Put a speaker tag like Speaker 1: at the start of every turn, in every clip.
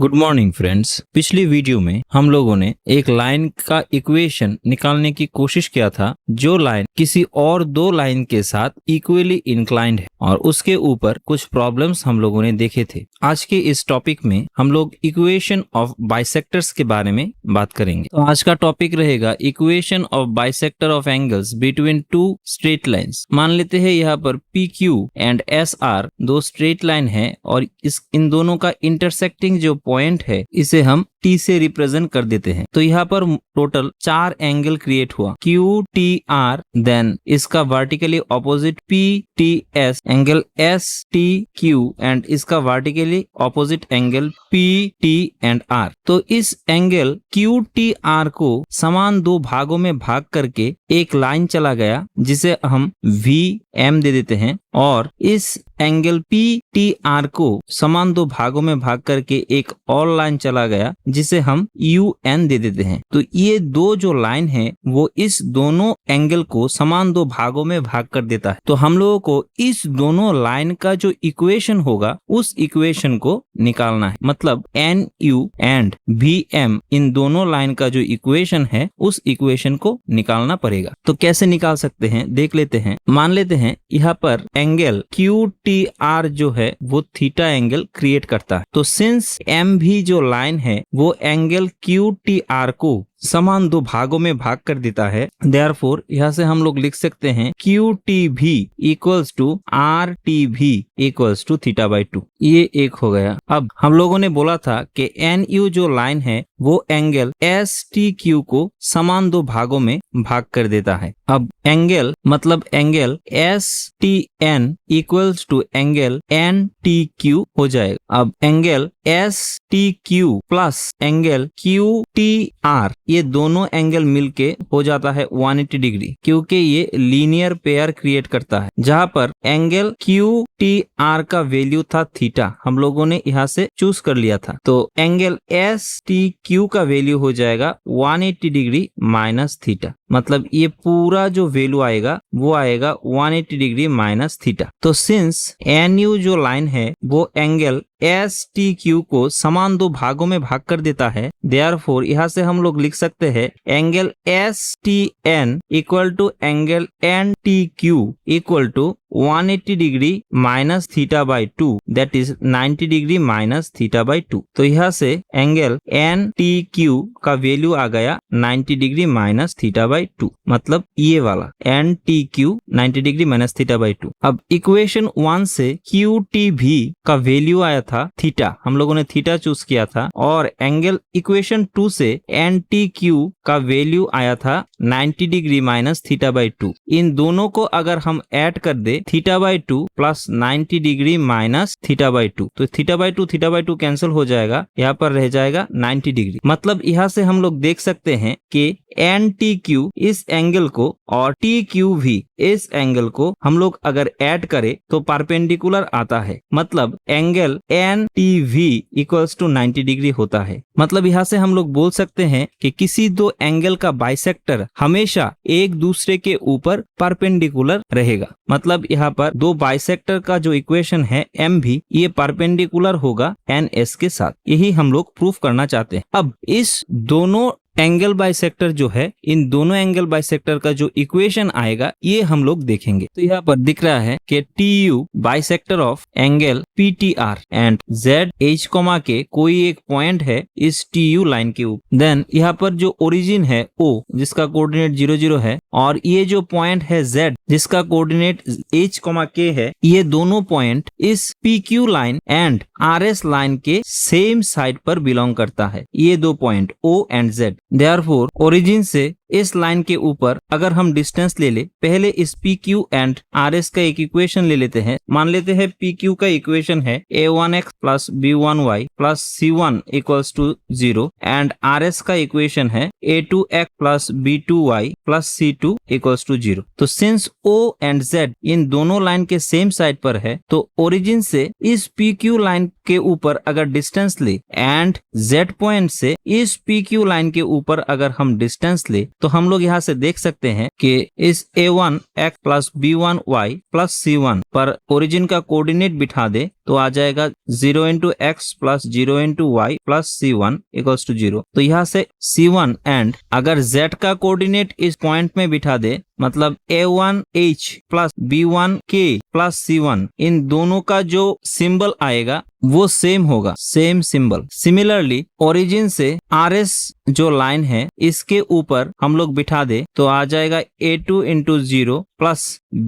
Speaker 1: Good morning friends. पिछली video में हम लोगों ने एक लाइन का इक्वेशन निकालने की कोशिश किया था जो लाइन किसी और दो लाइन के साथ इक्वली इंक्लाइंड है और उसके ऊपर कुछ प्रॉब्लम्स हम लोगों ने देखे थे। आज के इस टॉपिक में हम लोग इक्वेशन ऑफ बाइसेक्टर्स के बारे में बात करेंगे। तो आज का टॉपिक रहेगा equation of bisector of angles between two straight lines. मान लेते हैं यहाँ पर P Q and S R दो स्ट्रेट लाइन है और इन दोनों का इंटरसेक्टिंग जो पॉइंट है इसे हम टी से रिप्रेजेंट कर देते हैं। तो यहाँ पर टोटल 4 एंगल क्रिएट हुआ क्यू टी आर, देन इसका vertically opposite P T S, angle S T Q and इसका vertically opposite angle P T and R. तो इस एंगल क्यू टी आर को समान दो भागों में भाग करके एक लाइन चला गया जिसे हम वी एम दे देते हैं और इस एंगल पी टी आर को समान दो भागों में भाग करके एक और लाइन चला गया जिसे हम यू एन दे देते हैं। तो ये दो जो लाइन है वो इस दोनों एंगल को समान दो भागों में भाग कर देता है। तो हम लोगों को इस दोनों लाइन का जो इक्वेशन होगा उस इक्वेशन को निकालना है। मतलब N U and V M इन दोनों लाइन का जो इक्वेशन है उस इक्वेशन को निकालना पड़ेगा। तो कैसे निकाल सकते हैं देख लेते हैं। मान लेते हैं यहाँ पर एंगल क्यू टी आर जो है वो थीटा एंगल क्रिएट करता है। तो सिंस एम भी जो लाइन है वो एंगल क्यू टी आर को समान दो भागों में भाग कर देता है, देयरफॉर यहाँ से हम लोग लिख सकते हैं क्यू टी भी इक्वल्स टू आर टी भी इक्वल्स टू थीटा बाई 2। ये एक हो गया। अब हम लोगों ने बोला था कि एन यू जो लाइन है वो एंगल एस टी क्यू को समान दो भागों में भाग कर देता है। अब एंगल मतलब angle S T N equals to angle N T Q हो जाएगा। अब angle S T Q plus angle Q T R ये दोनों एंगल मिलके हो जाता है 180 डिग्री, क्योंकि ये लीनियर पेयर क्रिएट करता है। जहां पर एंगल क्यू टी आर का वैल्यू था थीटा, हम लोगों ने यहाँ से चूज कर लिया था। तो एंगल एस टी क्यू का वैल्यू हो जाएगा 180 डिग्री माइनस थीटा। मतलब ये पूरा जो वैल्यू आएगा वो आएगा 180 डिग्री माइनस थीटा। तो सिंस एन यू जो लाइन है वो एंगल एस टी क्यू को समान दो भागों में भाग कर देता है, देयरफॉर यहाँ से हम लोग लिख सकते हैं angle S T N equal to angle N T Q equal to 180 degree minus theta by 2, that is 90 degree minus theta by 2। तो यहाँ से एंगल एन टी क्यू का वैल्यू आ गया 90 डिग्री माइनस थीटा बाई 2, मतलब ये वाला N T Q 90 degree minus theta by 2। अब इक्वेशन 1 से क्यू टी भी का वैल्यू आया था थीटा, हम लोगों ने थीटा चूज किया था, और एंगल इक्वेशन 2 से एन टी क्यू का वैल्यू आया था 90 डिग्री माइनस थीटा बाई 2। इन दोनों को अगर हम ऐड कर दे theta by 2 plus 90 degree minus theta by 2, तो थीटा बाई 2 कैंसिल हो जाएगा, यहाँ पर रह जाएगा 90 डिग्री। मतलब यहाँ से हम लोग देख सकते हैं कि एन टी क्यू इस एंगल को और टी क्यू भी इस एंगल को हम लोग अगर ऐड करें तो परपेंडिकुलर आता है। मतलब angle N T V equals to 90 degree होता है। मतलब यहाँ से हम लोग बोल सकते हैं कि किसी दो एंगल का बाइसेक्टर हमेशा एक दूसरे के ऊपर परपेंडिकुलर रहेगा। मतलब यहाँ पर दो बाइसेक्टर का जो इक्वेशन है एम भी ये परपेंडिकुलर होगा एन एस के साथ। यही हम लोग प्रूफ करना चाहते हैं। अब इस दोनों एंगल बाइसेक्टर जो है, इन दोनों एंगल बाइसेक्टर का जो इक्वेशन आएगा ये हम लोग देखेंगे। तो यहाँ पर दिख रहा है कि T U bisector of angle P T R and Z H coma के कोई एक पॉइंट है इस टी यू लाइन के ऊपर। देन यहाँ पर जो ओरिजिन है ओ जिसका कोऑर्डिनेट 0 0 है और ये जो पॉइंट है जेड जिसका कोऑर्डिनेट एच कोमा के है, ये दोनों पॉइंट इस P Q line and R S line के सेम साइड पर बिलोंग करता है। ये दो point O and Z, therefore origin से इस लाइन के ऊपर अगर हम डिस्टेंस ले ले, पहले इस P Q and R S का एक इक्वेशन ले लेते हैं। मान लेते हैं पी क्यू का इक्वेशन है a1x plus b1y plus c1 equals to 0 and R S का इक्वेशन है a2x plus b2y plus c2 equals to 0। तो सिंस o एंड z इन दोनों लाइन के सेम साइड पर है तो ओरिजिन से इस पी क्यू लाइन के ऊपर अगर डिस्टेंस ले एंड z पॉइंट से इस पी क्यू लाइन के ऊपर अगर हम डिस्टेंस ले तो हम लोग यहाँ से देख सकते हैं कि इस a1 x plus b1 y plus c1 पर ओरिजिन का कोऑर्डिनेट बिठा दे तो आ जाएगा 0 into X plus 0 into Y plus c1 equals to 0। तो यहाँ से c1 एंड अगर z का कोऑर्डिनेट इस पॉइंट में बिठा दे मतलब a1h plus b1k plus c1 इन दोनों का जो सिंबल आएगा वो सेम होगा, सेम सिंबल। सिमिलरली ओरिजिन से RS जो लाइन है इसके ऊपर हम लोग बिठा दे तो आ जाएगा a2 into 0 plus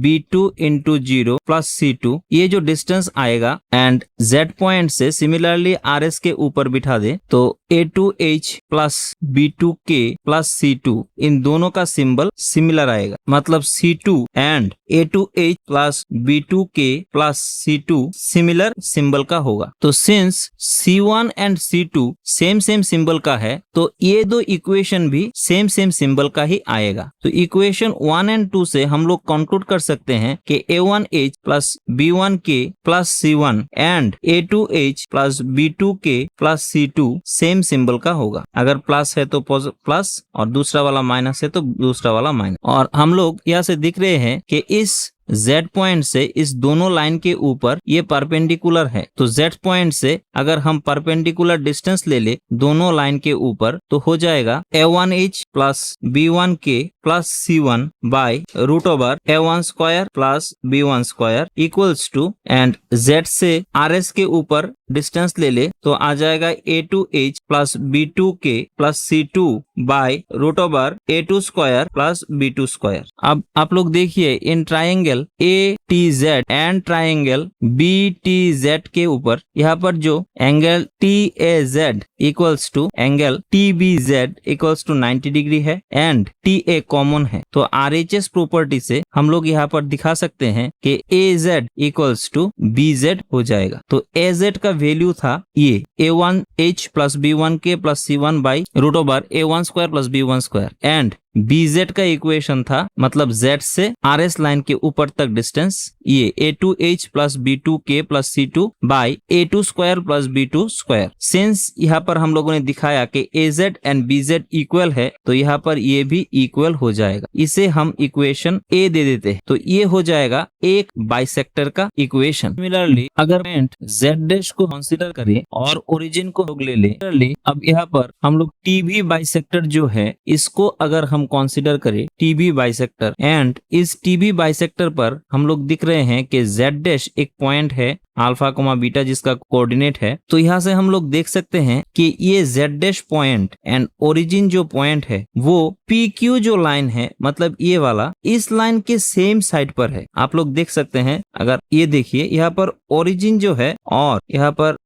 Speaker 1: b2 into 0 plus c2 ये जो डिस्टेंस आएगा एंड z पॉइंट से सिमिलरली RS के ऊपर बिठा दे तो a2h plus b2k plus c2 इन दोनों का सिंबल सिमिलर आएगा मतलब c2 and a2h plus b2k plus c2 similar symbol का होगा। तो since c1 and c2 same symbol का है तो ये दो इक्वेशन भी सेम सिंबल का ही आएगा। तो इक्वेशन 1 एंड 2 से हम लोग कंक्लूड कर सकते हैं कि a1h plus b1k plus c1 and a2h plus b2k plus c2 same symbol का होगा। अगर प्लस है तो प्लस और दूसरा वाला माइनस है तो दूसरा वाला माइनस। और हम लोग यहाँ से दिख रहे हैं कि इस Z पॉइंट से इस दोनों लाइन के ऊपर ये परपेंडिकुलर है। तो Z पॉइंट से अगर हम परपेंडिकुलर डिस्टेंस ले दोनों लाइन के ऊपर तो हो जाएगा a1h plus b1k plus c1 by root over a1 square plus b1 square equals to and Z से RS के ऊपर डिस्टेंस ले तो आ जाएगा a2h plus b2k plus c2 by root over a2 square plus b2 square. अब आप लोग देखिए इन triangle ATZ and triangle BTZ के ऊपर यहाँ पर जो angle TAZ equals to angle TBZ equals to 90 degree है एंड TA कॉमन है। तो RHS प्रॉपर्टी से हम लोग यहाँ पर दिखा सकते हैं कि AZ इक्वल्स टू BZ हो जाएगा। तो AZ का वैल्यू था ये a1h plus b1k plus c1 by root over a1 square plus b1 square and BZ का इक्वेशन था मतलब Z से RS लाइन के ऊपर तक डिस्टेंस ये a2h plus b2k plus c2 by a2 square plus b2 square. Since यहाँ पर हम लोगों ने दिखाया कि AZ एंड BZ इक्वल है तो यहाँ पर ये भी इक्वल हो जाएगा। इसे हम इक्वेशन A दे देते हैं तो ये हो जाएगा एक बाइसेक्टर का इक्वेशन। सिमिलरली अगर पॉइंट Z' को कंसीडर करें और ओरिजिन को ले ले अब यहाँ पर हम लोग TB बाइसेक्टर जो है इसको अगर हम कंसीडर करें TB बाइसेक्टर एंड इस TB बाइसेक्टर पर हम लोग दिख रहे हैं कि Z' एक पॉइंट है अल्फा कोमा बीटा जिसका कोऑर्डिनेट है। तो यहाँ से हम लोग देख सकते हैं कि ये Z' पॉइंट एंड ओरिजिन जो पॉइंट है वो PQ जो लाइन है मतलब ये वाला इस लाइन के सेम साइड पर है। आप लोग देख सकते हैं अगर ये देखिए यहाँ पर ओरिजिन जो है और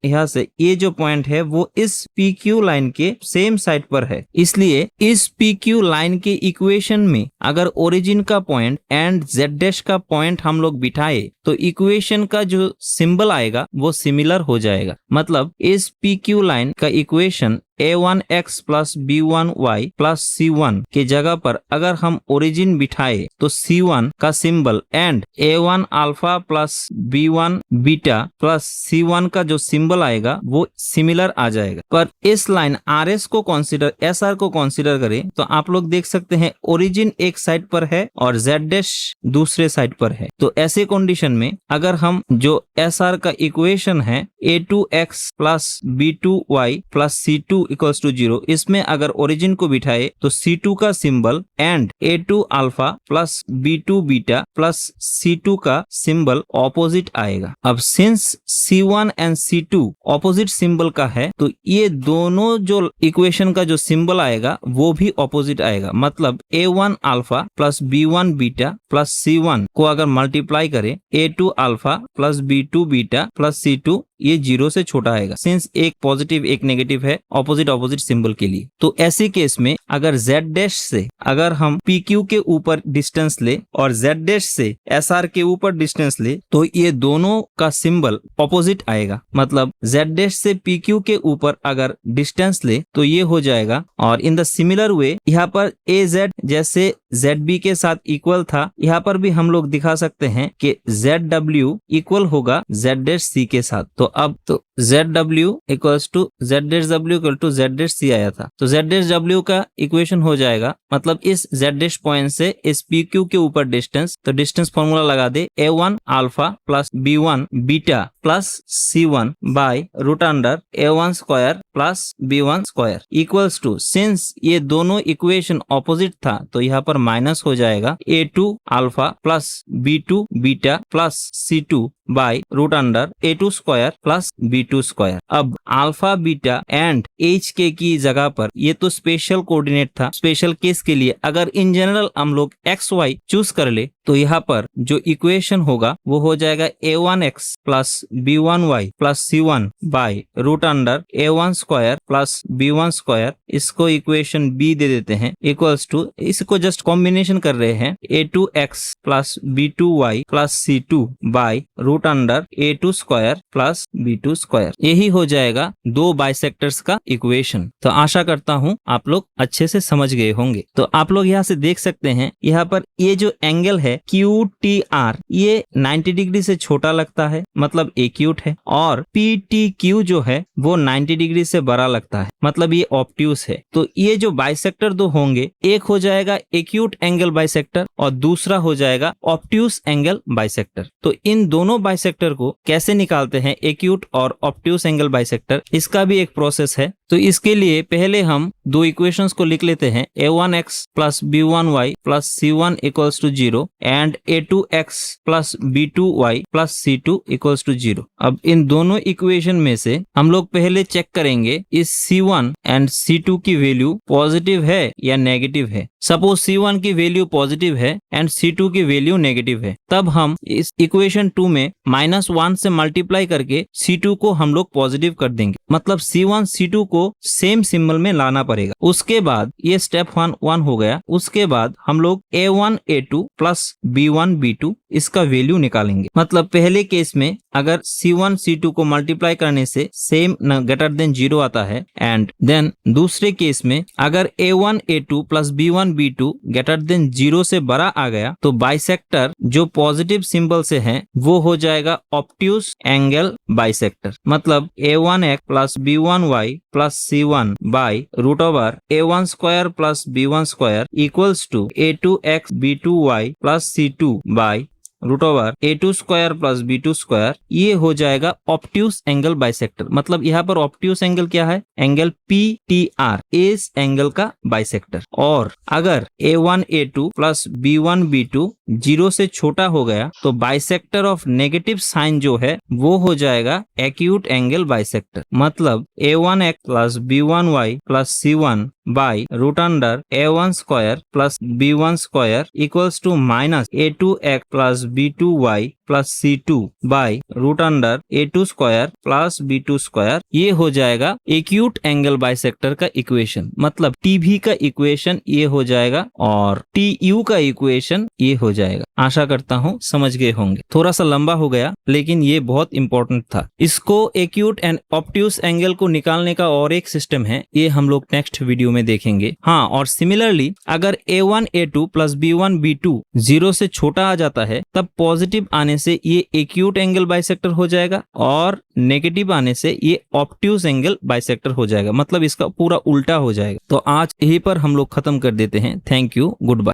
Speaker 1: यहाँ से ये जो पॉइंट है वो इस PQ लाइन के सेम साइड पर है। इसलिए इस PQ लाइन के इक्वेशन में अगर ओरिजिन का पॉइंट एंड Z' का पॉइंट हम लोग बिठाए तो इक्वेशन का जो सिंबल आएगा वो सिमिलर हो जाएगा। मतलब इस PQ लाइन का equation a1x plus b1y plus c1 के जगह पर अगर हम ओरिजिन बिठाए तो c1 का symbol and a1 alpha plus b1 beta plus c1 का जो सिंबल आएगा वो सिमिलर आ जाएगा। पर इस लाइन RS को कंसीडर SR को कंसीडर करें तो आप लोग देख सकते हैं ओरिजिन एक साइड पर है और Z' दूसरे साइड पर है। तो ऐसे कंडीशन में अगर हम जो SR का इक्वेशन है a2x plus b2y plus c2 equals to 0 इसमें अगर ओरिजिन को बिठाए तो c2 का symbol and a2 alpha plus b2 beta plus c2 का सिंबल ऑपोजिट आएगा। अब since c1 and c2 opposite symbol का है तो ये दोनों जो इक्वेशन का जो सिंबल आएगा वो भी ऑपोजिट आएगा। मतलब a1 alpha plus b1 beta plus c1 को अगर मल्टीप्लाई करें a2 alpha plus b2 beta plus c2 ये 0 से छोटा आएगा। सिंस एक पॉजिटिव एक नेगेटिव है ऑपोजिट सिंबल के लिए। तो ऐसे केस में अगर Z' से अगर हम PQ के ऊपर डिस्टेंस ले और Z' से SR के ऊपर डिस्टेंस ले तो ये दोनों का सिंबल ऑपोजिट आएगा। मतलब Z' से PQ के ऊपर अगर डिस्टेंस ले तो ये हो जाएगा। और इन द सिमिलर वे यहाँ पर AZ जैसे ZB के साथ इक्वल था यहाँ पर भी हम लोग दिखा सकते हैं कि ZW इक्वल होगा Z' C के साथ। तो अब तो ZW equals to Z-W equal to Z-C आया था। तो Z-W का इक्वेशन हो जाएगा, मतलब इस Z' पॉइंट से इस PQ के ऊपर डिस्टेंस, तो डिस्टेंस फॉर्मूला लगा दे A1 alpha plus B1 beta plus C1 by root under A1 square plus B1 square equals to, since ये दोनों इक्वेशन ऑपोजिट था तो यहाँ पर माइनस हो जाएगा A2 alpha plus B2 beta plus C2 by root under A2 square plus B2 square. अब alpha beta and H के की जगह पर ये तो स्पेशल कोऑर्डिनेट था, स्पेशल केस के लिए अगर इन जनरल हम लोग XY चूज कर ले तो यहाँ पर जो इक्वेशन होगा वो हो जाएगा A1x plus B1y plus C1 by root under A1 square plus B1 square, इसको इक्वेशन B दे देते हैं, इक्वल्स टू, इसको जस्ट कॉम्बिनेशन कर रहे हैं A2x plus B2y plus C2 by root under A2 square plus B2 square. यही हो जाएगा दो बाइसेक्टर्स का इक्वेशन। तो आशा करता हूँ आप लोग अच्छे से समझ गए होंगे। तो आप लोग यहाँ से देख सकते हैं, यहाँ पर ये जो एंगल है QTR ये 90 डिग्री से छोटा लगता है, मतलब एक्यूट है, और PTQ जो है वो 90 डिग्री से बड़ा लगता है, मतलब ये ऑब्ट्यूस है। तो ये जो बाइसेक्टर दो होंगे, एक हो जाएगा एक्यूट एंगल बाइसेक्टर और दूसरा हो जाएगा ऑब्ट्यूस एंगल बाइसेक्टर। तो इन दोनों बाइसेक्टर को कैसे निकालते हैं, एक्यूट और ऑब्ट्यूस एंगल बाइसेक्टर, इसका भी एक प्रोसेस है। तो इसके लिए पहले हम दो इक्वेशंस को लिख लेते हैं, A1x plus B1y plus C1 equals to 0 and A2x plus B2y plus C2 equals to 0। अब इन दोनों इक्वेशन में से हम लोग पहले चेक करेंगे इस C1 एंड C2 की वैल्यू पॉजिटिव है या नेगेटिव है। सपोज C1 की वैल्यू पॉजिटिव है एंड C2 की वैल्यू नेगेटिव है, तब हम इस इक्वेशन 2 में -1 से मल्टीप्लाई करके C2 को हम लोग पॉजिटिव कर देंगे, मतलब C1 C2 को सेम सिंबल में लाना पड़ेगा। उसके बाद ये स्टेप 1 हो गया। उसके बाद हम लोग A1 A2 plus B1 B2 इसका वैल्यू निकालेंगे। मतलब पहले केस में अगर C1 C2 को मल्टीप्लाई करने से सेम ग्रेटर देन 0 आता है, एंड देन दूसरे केस में अगर A1 A2 plus B1 B2 greater than 0 से बड़ा आ गया तो बाइसेक्टर जो पॉजिटिव सिंबल से है वो हो जाएगा ऑब्ट्यूस एंगल बाइसेक्टर। मतलब A1x plus B1y plus C1 by root over A1 square plus B1 square equals to A2x B2y plus C2 by root over A2 square plus B2 square, ये हो जाएगा obtuse angle bisector. मतलब यहाँ पर obtuse angle क्या है, angle PTR, इस angle का बाइसेक्टर। और अगर A1 A2 plus B1 B2 0 से छोटा हो गया तो बाइसेक्टर ऑफ नेगेटिव साइन जो है वो हो जाएगा एक्यूट एंगल बाइसेक्टर। मतलब A1x plus B1y plus C1 by root under A1 square plus B1 square equals to minus A2x plus B2y plus C2 by root under A2 square plus B2 square, ये हो जाएगा acute angle bisector का equation. मतलब TB का equation ये हो जाएगा और TU का इक्वेशन ये हो जाएगा। आशा करता हूँ समझ गए होंगे। थोड़ा सा लंबा हो गया लेकिन ये बहुत इंपॉर्टेंट था। इसको एक्यूट एंड ऑब्ट्यूस एंगल को निकालने का और एक सिस्टम है, ये हम लोग नेक्स्ट वीडियो में देखेंगे। हाँ, और सिमिलरली अगर A1 A2 plus B1 B2 0 से छोटा आ जाता है तब पॉजिटिव आने से ये एक्यूट एंगल बाइसेक्टर हो जाएगा और नेगेटिव आने से ये ऑब्ट्यूस एंगल बाइसेक्टर हो जाएगा। मतलब इसका पूरा उल्टा हो जाएगा। तो आज यहीं पर हम लोग खत्म कर देते हैं। Thank you, good bye.